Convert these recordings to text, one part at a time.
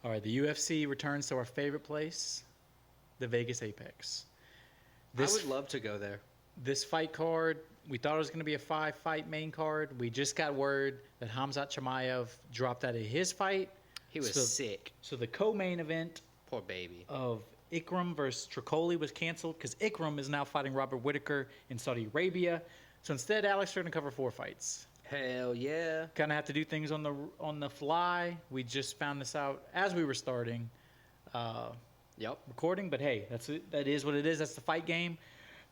All right, the UFC returns to our favorite place, the Vegas Apex. I would love to go there. This fight card, we thought it was going to be a 5-fight main card. We just got word that Khamzat Chimaev dropped out of his fight. He was sick. So the co-main event Poor baby. of Ikram versus Tricoli was canceled because Ikram is now fighting Robert Whittaker in Saudi Arabia. So instead, Alex, are going to cover 4 fights. Hell yeah. Kind of have to do things on the fly. We just found this out as we were starting recording. But hey, that is what it is. That's the fight game.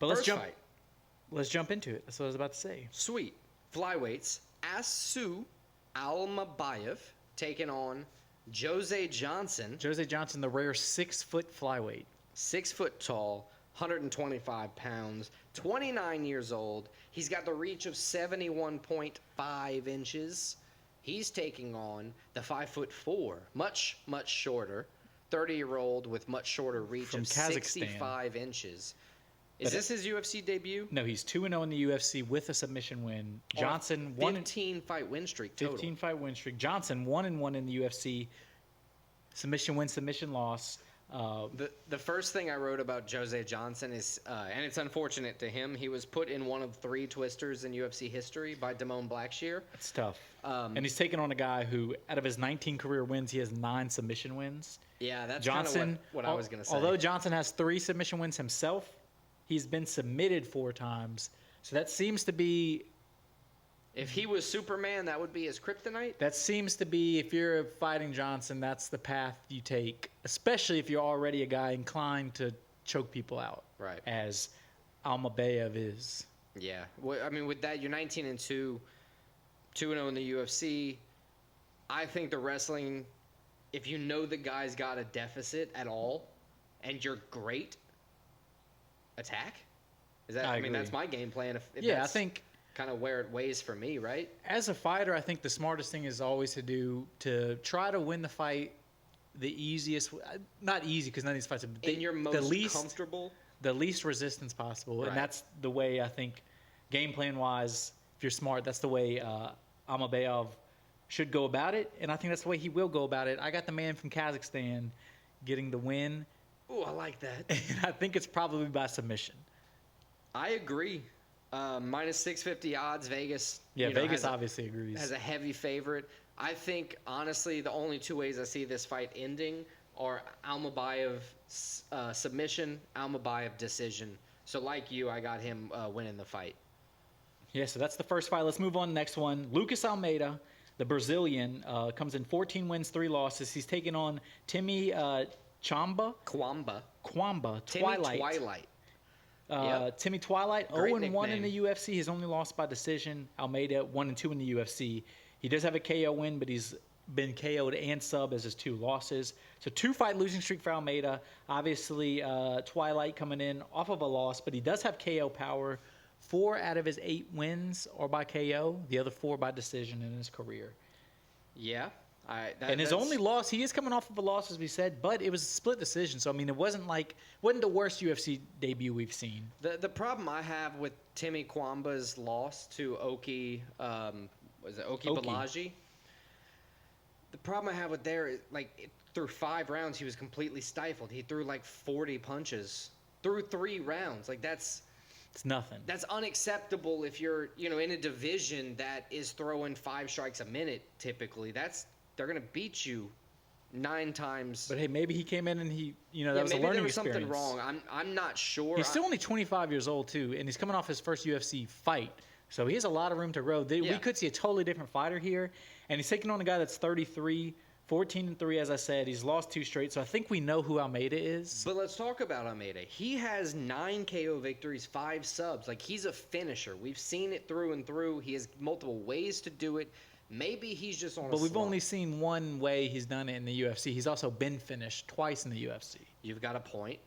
But let's jump into it. That's what I was about to say. Sweet. Flyweights. Asu Almabayev taking on Jose Johnson. Jose Johnson, the rare 6-foot flyweight. 6 foot tall, 125 pounds, 29 years old. He's got the reach of 71.5 inches. He's taking on the 5'4", much shorter, 30-year-old with much shorter reach From of Kazakhstan. 65 inches. Is this his UFC debut? No, he's 2-0 in the UFC with a submission win. Johnson 15-fight win streak total. 15-fight win streak. Johnson 1-1 in the UFC. Submission win, submission loss. The first thing I wrote about Jose Johnson is, and it's unfortunate to him, he was put in one of 3 twisters in UFC history by Damone Blackshear. It's tough. And he's taking on a guy who, out of his 19 career wins, he has 9 submission wins. Yeah, that's kind of what I was going to say. Although Johnson has 3 submission wins himself, he's been submitted 4 times. So that seems to be... If he was Superman, that would be his kryptonite? That seems to be, if you're fighting Johnson, that's the path you take, especially if you're already a guy inclined to choke people out. Right. As Almabayev is. Yeah. Well, I mean, with that, you're 19-2, 2-0 in the UFC. I think the wrestling, if you know the guy's got a deficit at all, and you're great, attack? I mean, that's my game plan. I think... kind of where it weighs for me, right? As a fighter, I think the smartest thing is always to try to win the fight the easiest, not easy because none of these fights are in your most comfortable, the least resistance possible, right. And that's the way I think, game plan wise, if you're smart, that's the way Almabayev should go about it, and I think that's the way he will go about it. I got the man from Kazakhstan getting the win. Oh, I like that. And I think it's probably by submission. I agree. Minus 650 odds, Vegas. Yeah, Vegas obviously agrees. Has a heavy favorite. I think, honestly, the only 2 ways I see this fight ending are Almabayev submission, Almabayev decision. So, like you, I got him winning the fight. Yeah, so that's the first fight. Let's move on to the next one. Lucas Almeida, the Brazilian, comes in 14 wins, 3 losses. He's taking on Timmy Kwamba, Twilight. Timmy Twilight, 0-1 in the UFC. He's only lost by decision. Almeida, 1-2 in the UFC. He does have a KO win, but he's been KO'd and sub as his 2 losses. So 2-fight losing streak for Almeida. Obviously, Twilight coming in off of a loss, but he does have KO power. 4 out of his 8 wins are by KO. The other 4 by decision in his career. Yeah. And his only loss, he is coming off of a loss, as we said, but it was a split decision. So, I mean, it wasn't the worst UFC debut we've seen. The problem I have with Timmy Kwamba's loss to Oki Balaji, the problem I have with there is, through 5 rounds, he was completely stifled. He threw 40 punches through 3 rounds. It's nothing. That's unacceptable if you're, in a division that is throwing 5 strikes a minute, typically. They're going to beat you 9 times. But hey, maybe he came in and that was a learning experience. Maybe there was something wrong. I'm not sure. He's still only 25 years old too, and he's coming off his first UFC fight. So he has a lot of room to grow. We could see a totally different fighter here, and he's taking on a guy that's 33, 14-3, as I said. He's lost 2 straight, so I think we know who Almeida is. But let's talk about Almeida. He has 9 KO victories, 5 subs. He's a finisher. We've seen it through and through. He has multiple ways to do it. Maybe he's just on a But we've slump. only seen one way he's done it in the UFC. He's also been finished twice in the UFC. You've got a point.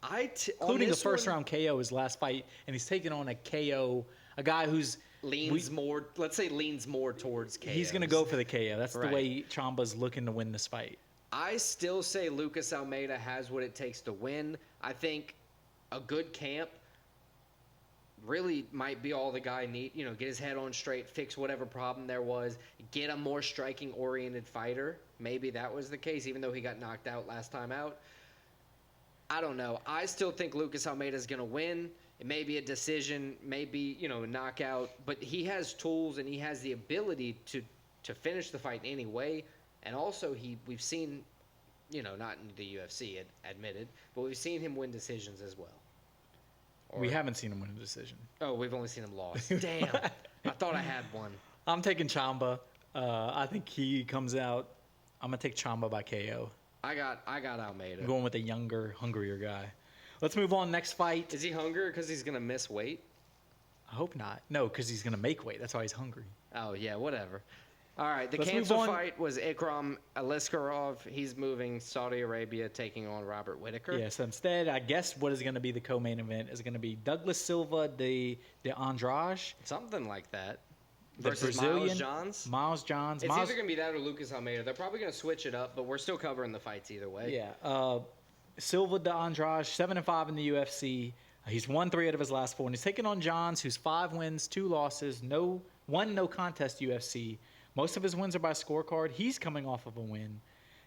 Including a first-round KO his last fight, and he's taking on a KO, a guy who's... leans more towards KO. He's going to go for the KO. That's the way Chamba's looking to win this fight. I still say Lucas Almeida has what it takes to win. I think a good camp really might be all the guy need. Get his head on straight, fix whatever problem there was, get a more striking-oriented fighter. Maybe that was the case, even though he got knocked out last time out. I don't know. I still think Lucas Almeida is going to win. It may be a decision, maybe a knockout, but he has tools and he has the ability to finish the fight in any way. And also, we've seen, not in the UFC, admitted, but we've seen him win decisions as well. We haven't seen him win a decision. Oh, we've only seen him lost. Damn. I thought I had one. I'm taking Chamba. I think he comes out. I'm going to take Chamba by KO. I got Almeida. I'm going with a younger, hungrier guy. Let's move on. Next fight. Is he hungry because he's going to miss weight? I hope not. No, because he's going to make weight. That's why he's hungry. Oh, yeah, whatever. All right, the cancel fight was Ikram Aliskerov. He's moving Saudi Arabia, taking on Robert Whittaker. Yeah, so instead, I guess what is going to be the co-main event is going to be Douglas Silva de Andrade. Something like that. The Versus Brazilian, Miles Johns. It's either going to be that or Lucas Almeida. They're probably going to switch it up, but we're still covering the fights either way. Yeah. Silva de Andrade, 7-5 in the UFC. He's won 3 out of his last 4. And he's taking on Johns, who's 5 wins, 2 losses, no contest UFC. Most of his wins are by scorecard. He's coming off of a win.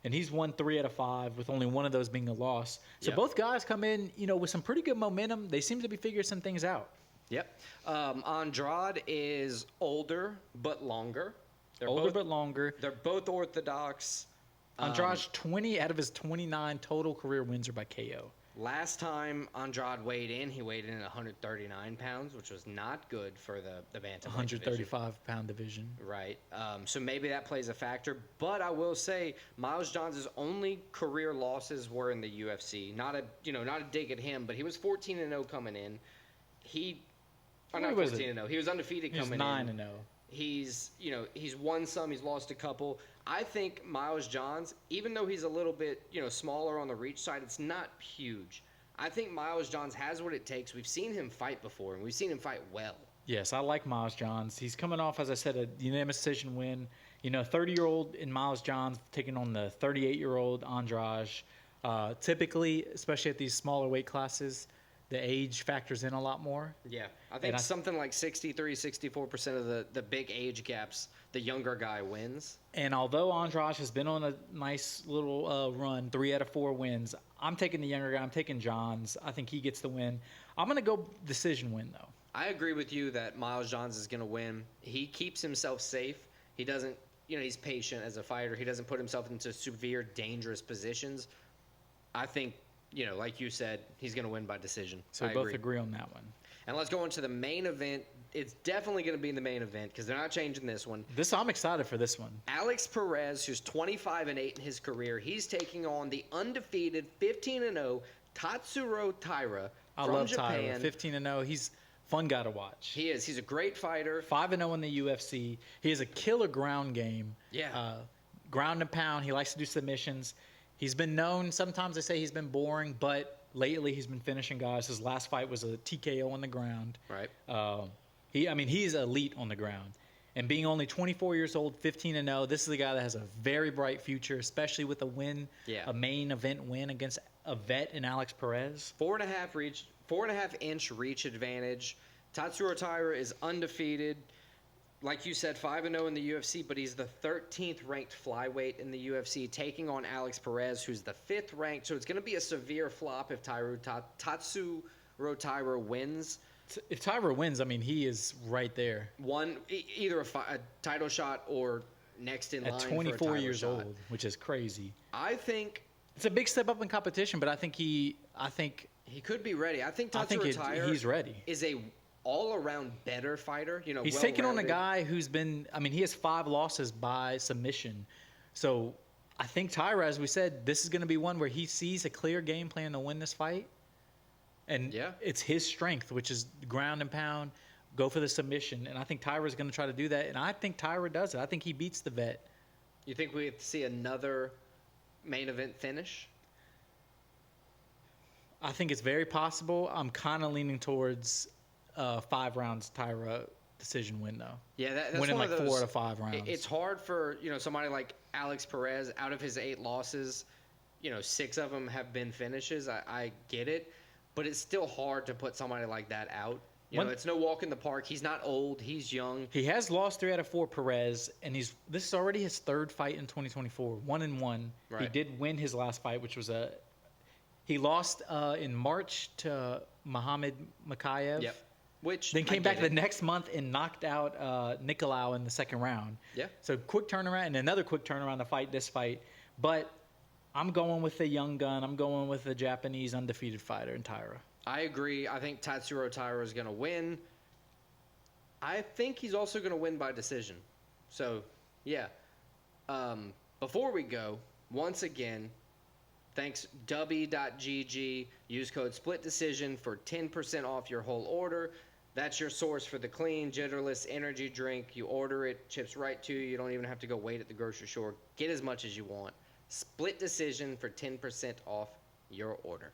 And he's won 3 out of 5, with only one of those being a loss. So both guys come in, with some pretty good momentum. They seem to be figuring some things out. Yep. Andrade is older but longer. They're both orthodox. Andrade's 20 out of his 29 total career wins are by KO. Last time Andrade weighed in, he weighed in at 139 pounds, which was not good for the bantamweight 135-pound division. Right. So maybe that plays a factor. But I will say, Miles Johns' only career losses were in the UFC. Not a dig at him, but he was 14-0 coming in. Not 14-0. He was undefeated coming in. He's 9-0. He's won some, he's lost a couple. I think Miles Johns, even though he's a little bit, smaller on the reach side, it's not huge. I think Miles Johns has what it takes. We've seen him fight before, and we've seen him fight well. Yes, I like Miles Johns. He's coming off, as I said, a unanimous decision win. 30-year-old in Miles Johns taking on the 38-year-old Andrade. Typically, especially at these smaller weight classes, the age factors in a lot more. Yeah, I think something like 63, 64% of the big age gaps, the younger guy wins. And although Andrade has been on a nice little run, 3 out of 4 wins, I'm taking the younger guy. I'm taking Johns. I think he gets the win. I'm going to go decision win, though. I agree with you that Miles Johns is going to win. He keeps himself safe. He doesn't, he's patient as a fighter. He doesn't put himself into severe, dangerous positions. I think, like you said, he's going to win by decision. So we both agree on that one. And let's go into the main event. It's definitely going to be in the main event because they're not changing this one. I'm excited for this one. Alex Perez, who's 25-8 in his career, he's taking on the undefeated 15-0 Tatsuro Taira from Japan. Taira, 15-0. He's a fun guy to watch. He is. He's a great fighter. 5-0 in the UFC. He has a killer ground game. Yeah. Ground and pound. He likes to do submissions. He's been known. Sometimes they say he's been boring, but lately he's been finishing guys. His last fight was a TKO on the ground. Right. He's elite on the ground. And being only 24 years old, 15-0, this is a guy that has a very bright future, especially with a main event win against a vet in Alex Perez. 4.5-inch reach advantage. Tatsuro Taira is undefeated. Like you said, 5-0 in the UFC, but he's the 13th ranked flyweight in the UFC, taking on Alex Perez, who's the 5th ranked. So it's going to be a severe flop if Tatsuro Taira wins. If Taira wins, he is right there. Either a title shot or next in line at 24 years shot. old, which is crazy. I think it's a big step up in competition, but I think he could be ready. I think Tatsuro Taira he's ready. Is a all-around better fighter. He's taking on a guy who's been. He has 5 losses by submission. So I think Taira, as we said, this is going to be one where he sees a clear game plan to win this fight. And it's his strength, which is ground and pound, go for the submission. And I think Taira's going to try to do that. And I think Taira does it. I think he beats the vet. You think we have to see another main event finish? I think it's very possible. I'm kind of leaning towards 5 rounds Taira decision win, though. Yeah, that's winning one like of those, 4 out of 5 rounds. It's hard for somebody like Alex Perez. Out of his 8 losses, 6 of them have been finishes. I get it. But it's still hard to put somebody like that out. It's no walk in the park. He's not old. He's young. He has lost 3 out of 4, Perez, and this is already his 3rd fight in 2024, 1-1. Right. He did win his last fight, which was he lost in March to Muhammad Makayev. Yep. Which then came back the next month and knocked out Nicolau in the 2nd round. Yeah. So quick turnaround and another quick turnaround to fight this fight. But I'm going with the young gun. I'm going with the Japanese undefeated fighter in Taira. I agree. I think Tatsuro Taira is going to win. I think he's also going to win by decision. So, yeah. Before we go, once again, thanks Dubby.gg. Use code SPLITDECISION for 10% off your whole order. That's your source for the clean, jitterless energy drink. You order it, chips right to you. You don't even have to go wait at the grocery store. Get as much as you want. Split Decision for 10% off your order.